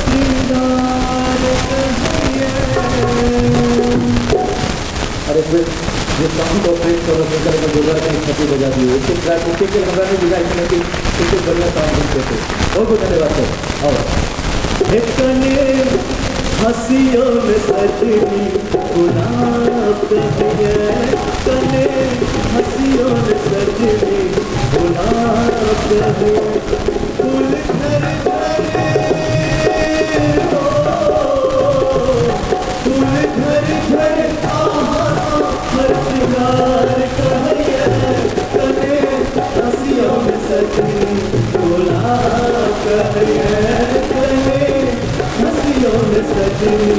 श्रृंगार कहिए। अरे फिर ये साउंड ऑपरेट करो तो का गुजर का छाती बजा दी उसके ट्रैक उसके के हमरा ने बुझा इसमें कि इससे बढ़िया साउंड देते थे। बहुत बहुत धन्यवाद सर। और एक कने हंसियों में सजनी गुलाब कहिए, कने हंसियों में सजनी गुलाब कहिए। फूल घर घर फूल घर घर हर श्रृंगार कहिए, कने हंसियों में सजनी गुलाब कहिए, कने हंसियों में सजनी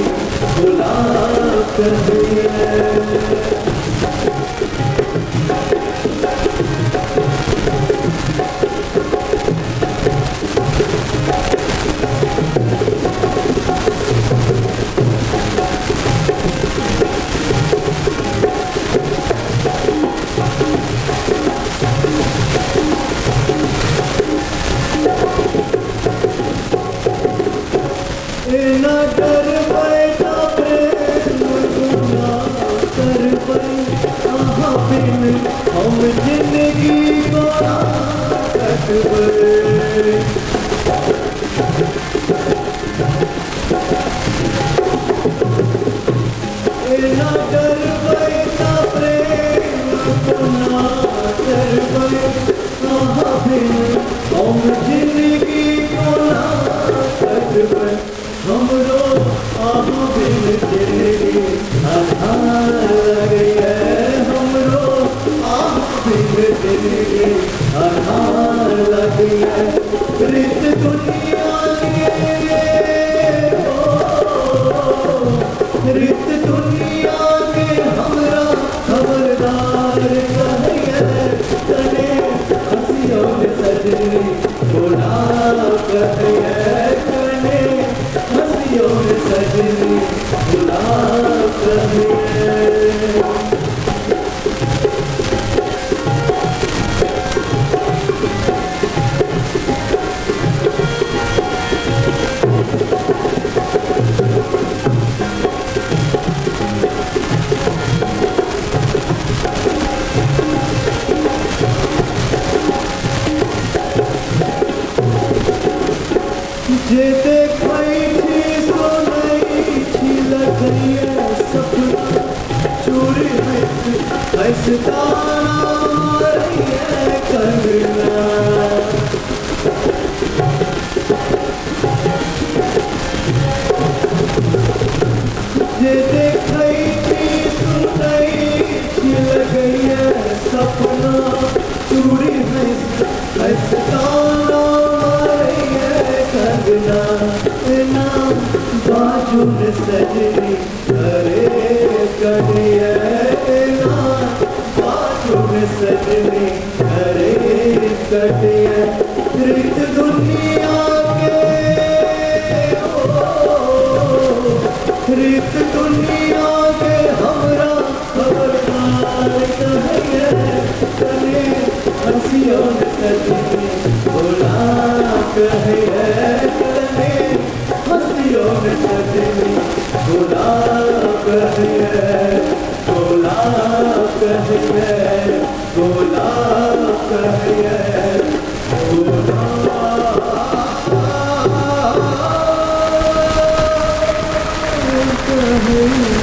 गुलाब कहिए। ना डर बैठा प्रेम गुना कर पाई कहाँ बिन हम जिंदगी को कटबे। ना डर बैठा प्रेम गुना कर पाई कहाँ बिन हम जिंदगी को कटबे। हमरो आँख बिन जिंदगी आधार लगी है, हमरो आँख बिन जिंदगी आधार लगी है। रित दुनिया रित दुनिया के हमरा खबरदार कहिए, कने हंसियों में सजनी गुलाब कहिए, कने हंसियों में सजनी गुलाब कहिए। जे देखै छी सुनै छी लगैए सपना चूड़ी हंसता रहिए कंगना। जे देखै छी सुनै छी लगैए सपना चूड़ी हंसता ना बाजू में सजनी अरे कहिए, ना बाजू में सजनी अरे कहिए। रित दुनिया के रित दुनिया के हमरा खबरदार कहिए, कने हंसियों में सजनी गुलाब कहिए, कने हंसियों में सजनी गुलाब कहिए, गुलाब कहिए, गुलाब कहिए, गुलाब कहिए।